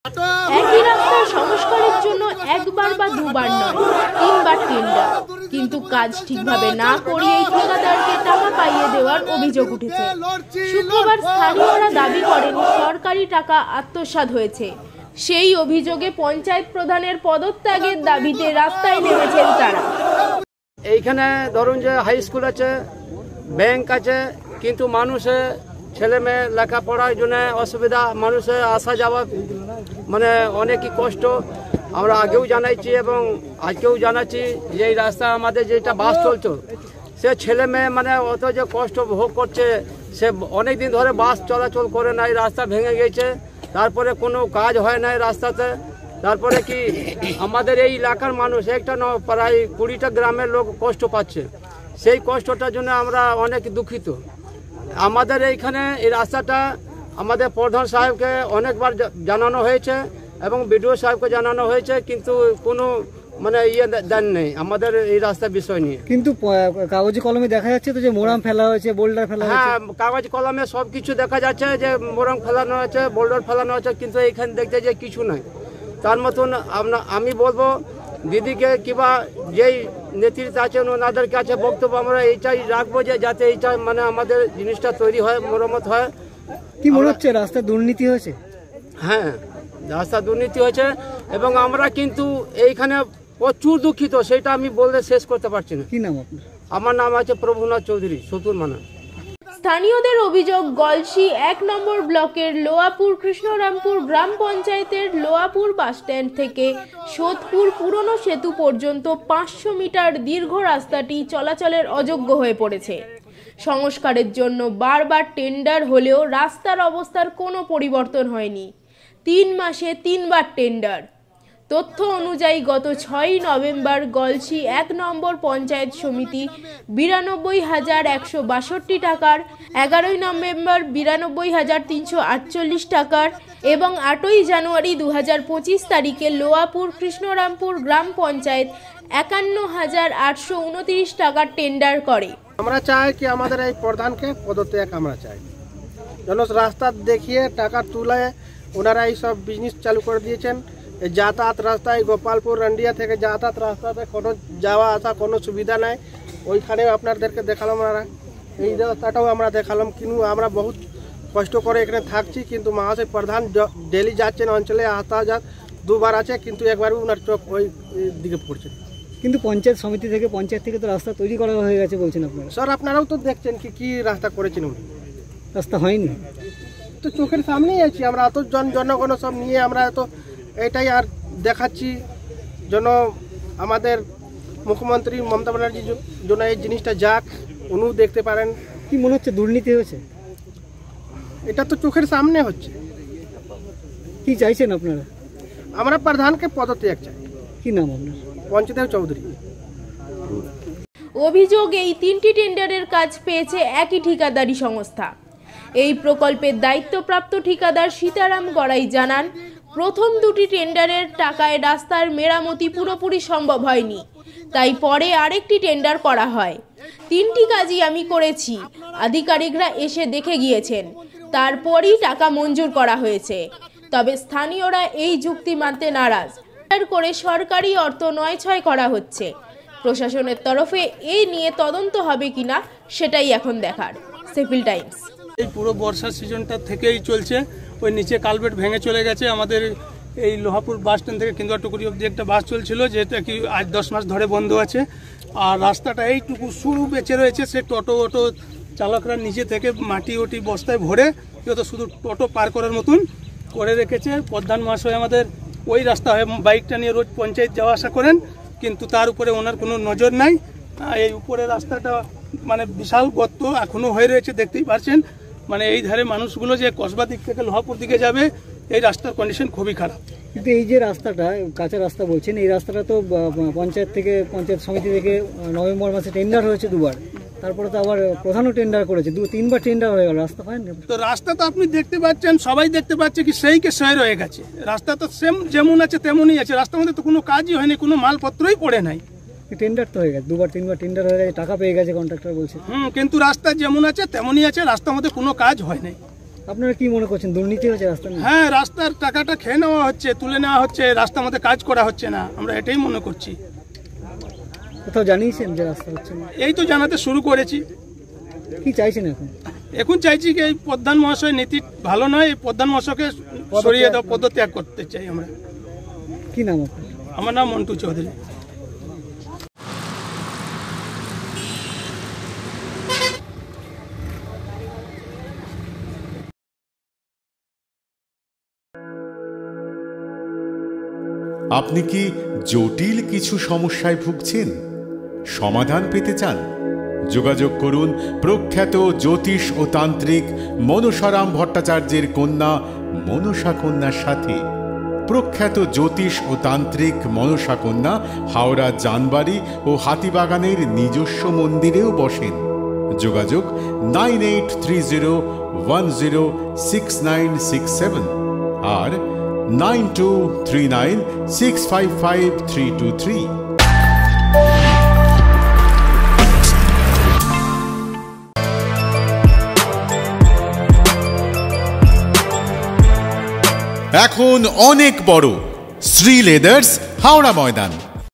একই রাস্তার সংস্কারের জন্য একবার বা দুবার নয়, তিনবার টেন্ডার, কিন্তু কাজ ঠিকভাবে না করিয়েই ঠিকাদারকে টাকা পাইয়ে দেওয়ার অভিযোগ উঠেছে। শুক্রবার স্থানীয়রা দাবি করেন সরকারি টাকা আত্মসাৎ হয়েছে। সেই অভিযোগে পঞ্চায়েত প্রধানের পদত্যাগের দাবিতে রাস্তায় নেমেছেন তারা। এইখানে ধরুন যে হাই স্কুল আছে, ব্যাংক আছে, কিন্তু মানুষের ছেলে মেয়ে লেখাপড়ার জন্য অসুবিধা, মানুষের আসা যাওয়া মানে অনেকই কষ্ট। আমরা আগেও জানাইছি এবং আজকেও জানাচ্ছি যে এই রাস্তা আমাদের যেটা বাস চলতো, সে ছেলে মেয়ে মানে অত যে কষ্ট ভোগ করছে, সে অনেক দিন ধরে বাস চলাচল করে না। এই রাস্তা ভেঙে গেছে, তারপরে কোনো কাজ হয় না এই রাস্তাতে। তারপরে কি আমাদের এই এলাকার মানুষ একটা প্রায় 20টা গ্রামের লোক কষ্ট পাচ্ছে। সেই কষ্টটার জন্য আমরা অনেক দুঃখিত। আমাদের এইখানে এই রাস্তাটা আমাদের প্রধান সাহেবকে অনেকবার জানানো হয়েছে এবং বিডিও সাহেবকে জানানো হয়েছে, কিন্তু কোনো মানে দেন নেই আমাদের এই রাস্তার বিষয় নিয়ে। কিন্তু কাগজে কলমে দেখা যাচ্ছে তো যে মোরাম ফেলা হয়েছে, বোল্ডার ফেলা হয়েছে। হ্যাঁ, কাগজ কলমে সব কিছু দেখা যাচ্ছে যে মোরাম ফেলানো হয়েছে, বোল্ডার ফেলানো হয়েছে, কিন্তু এইখানে দেখতে যে কিছু নাই। তার মতন আমি বলবো দিদিকে কিংবা যেই নেতৃত্ব আছেন ওনাদের কাছে বক্তব্য আমরা এইটাই রাখবো যে যাতে এইটা মানে আমাদের জিনিসটা তৈরি হয়, মেরামত হয়। কি মনে হচ্ছে রাস্তায় দুর্নীতি হয়েছে? হ্যাঁ, রাস্তা দুর্নীতি হয়েছে এবং আমরা কিন্তু এইখানে প্রচুর দুঃখিত, সেটা আমি বলতে শেষ করতে পারছি না। কি নাম আপনার? আমার নাম আছে প্রভুনাথ চৌধুরী, সতুরমানা। স্থানীয়দের অভিযোগ, গলসি 1 নম্বর ব্লকের লোয়াপুর কৃষ্ণরামপুর গ্রাম পঞ্চায়েতের লোয়াপুর বাসস্ট্যান্ড থেকে সোদপুর পুরনো সেতু পর্যন্ত 500 মিটার দীর্ঘ রাস্তাটি চলাচলের অযোগ্য হয়ে পড়েছে। সংস্কারের জন্য বারবার টেন্ডার হলেও রাস্তার অবস্থার কোনো পরিবর্তন হয়নি। 3 মাসে 3বার টেন্ডার। তথ্য অনুযায়ী গত 6 নভেম্বর গলসি 1 নম্বর পঞ্চায়েত সমিতি 92,162 টাকার, 11 নভেম্বর 92,348 টাকার এবং 8ই জানুয়ারি 2025 তারিখে লোয়াপুর কৃষ্ণরামপুর গ্রাম পঞ্চায়েত 51,829 টাকার টেন্ডার করে। আমরা চাই কি আমাদের এই প্রধানকে পদত্যাগ আমরা চাই। যেন রাস্তা দেখিয়ে টাকা তুলে ওনারা এই সব বিজনেস চালু করে দিয়েছেন। এই যাতায়াত রাস্তায় গোপালপুর রান্ডিয়া থেকে যাতায়াত রাস্তাতে কোনো যাওয়া আসা কোনো সুবিধা নাই। ওইখানে আপনাদেরকে দেখালাম, আমরা এই রাস্তাটাও আমরা দেখালাম, কিন্তু আমরা বহুত কষ্ট করে এখানে থাকছি। কিন্তু মহাশয় প্রধান ডেলি যাচ্ছেন অঞ্চলে, আসা যা দুবার আছে, কিন্তু একবারও ওনার চোখ ওই দিকে পড়ছে। কিন্তু পঞ্চায়েত সমিতি থেকে পঞ্চায়েত থেকে তো রাস্তা তৈরি করা হয়ে গেছে বলছেন আপনারা। স্যার আপনারাও তো দেখছেন কি রাস্তা করেছেন উনি। রাস্তা হয়নি তো চোখের সামনেই আছি আমরা, এত জনগণ সব নিয়ে আমরা এত এটাই আর দেখাচ্ছি যেন আমাদের মুখ্যমন্ত্রী মমতা ব্যানার্জির জন্য এই জিনিসটা যাক, উনিও দেখতে পারেন। কি মনে হচ্ছে দুর্নীতি হয়েছে? এটা তো চোখের সামনে হচ্ছে। কি চাইছেন আপনারা? আমরা প্রধানকে পদত্যাগ চাই। কি নাম আপনার? পঞ্চদেব চৌধুরী। অভিযোগ, এই 3টি টেন্ডারের কাজ পেয়েছে একই ঠিকাদারি সংস্থা। এই প্রকল্পের দায়িত্বপ্রাপ্ত ঠিকাদার সীতারাম গড়াই জানান, প্রথম 2টি টেন্ডারের টাকায় রাস্তার মেরামতি পুরোপুরি সম্ভব হয়নি, তাই পরে আরেকটি টেন্ডার করা হয়। 3টি কাজই আমি করেছি, আধিকারিকরা এসে দেখে গিয়েছেন, তারপরই টাকা মঞ্জুর করা হয়েছে। তবে স্থানীয়রা এই যুক্তি মানতে নারাজ করে সরকারি অর্থ নয়-ছয় করা হচ্ছে। প্রশাসনের তরফে এই নিয়ে তদন্ত হবে কিনা সেটাই এখন দেখার। সেফিল টাইমস। এই পুরো বর্ষার সিজনটা থেকেই চলছে। ওই নিচে কালভেট ভেঙে চলে গেছে। আমাদের এই লোহাপুর বাস স্ট্যান্ড থেকে কেন্দুয়াটুকুরি অব্দি একটা বাস চলছিল, যেটা কি আজ 10 মাস ধরে বন্ধ আছে। আর রাস্তাটা এইটুকু শুরু বেঁচে রয়েছে। সে টোটো চালকরা নিচে থেকে মাটি বস্তায় ভরে তো শুধু টোটো পার করার মতন করে রেখেছে। প্রধান মহাশয় আমাদের ওই রাস্তা হয়ে বাইকটা নিয়ে রোজ পঞ্চায়েত যাওয়া আসা করেন, কিন্তু তার উপরে ওনার কোনো নজর নাই। এই উপরে রাস্তাটা মানে বিশাল গর্ত এখনও হয়ে রয়েছে, দেখতেই পারছেন। মানে এই ধারে মানুষগুলো যে কসবা দিক থেকে লোহাপুর দিকে যাবে, এই রাস্তার কন্ডিশন খুবই খারাপ। কিন্তু এই যে রাস্তাটা কাঁচা রাস্তা বলছেন, এই রাস্তাটা তো পঞ্চায়েত সমিতি থেকে নভেম্বর মাসে টেন্ডার হয়েছে 2বার, তারপরে তো আবার প্রধানও টেন্ডার করেছে, 2-3বার টেন্ডার হয়ে গেল, রাস্তা হয়নি। তো রাস্তা তো আপনি দেখতে পাচ্ছেন, সবাই দেখতে পাচ্ছে কি সেইকে সয়ে রয়ে গেছে। রাস্তা তো সেম যেমন আছে তেমনই আছে। রাস্তার মধ্যে তো কোনো কাজই হয়নি, কোনো মালপত্রই পড়ে নাই। টেন্ডার তো হয়ে গেছে, 2-3বার টেন্ডার হয়ে গেছে, টাকা পেয়ে গেছে কন্ট্রাক্টর বলছে। কিন্তু রাস্তা যেমন আছে তেমনই আছে, রাস্তার মধ্যে কোনো কাজ হয় নাই। আপনারা কি মনে করছেন, দুর্নীতি হয়েছে রাস্তা নিয়ে? হ্যাঁ, রাস্তার টাকাটা খেয়ে নেওয়া হচ্ছে, তুলে নেওয়া হচ্ছে, রাস্তার মধ্যে কাজ করা হচ্ছে না, আমরা এটাই মনে করছি। কোথাও জানিয়েছেন যে রাস্তা হচ্ছে না? এই তো জানাতে শুরু করেছি। কি চাইছেন এখন? এখন চাইছি কি এই প্রধান মহাশয় নীতি ভালো নয়, এই প্রধান মহাশয়কে সরিয়ে দেওয়া, পদত্যাগ করতে চাই আমরা। কি নাম আপনার? আমার নাম মন্টু চৌধুরী। আপনি কি জটিল কিছু সমস্যায় ভুগছেন, সমাধান পেতে চান? যোগাযোগ করুন প্রখ্যাত জ্যোতিষ ও তান্ত্রিক মনসারাম ভট্টাচার্যের কন্যা মনসা কন্যার সাথে। প্রখ্যাত জ্যোতিষ ও তান্ত্রিক মনসা কন্যা হাওড়া জানবাড়ি ও হাতিবাগানের নিজস্ব মন্দিরেও বসেন। যোগাযোগ 9830106967 আর 9239655323। এখন অনেক বড় শ্রী লেদার্স হাওড়া ময়দান।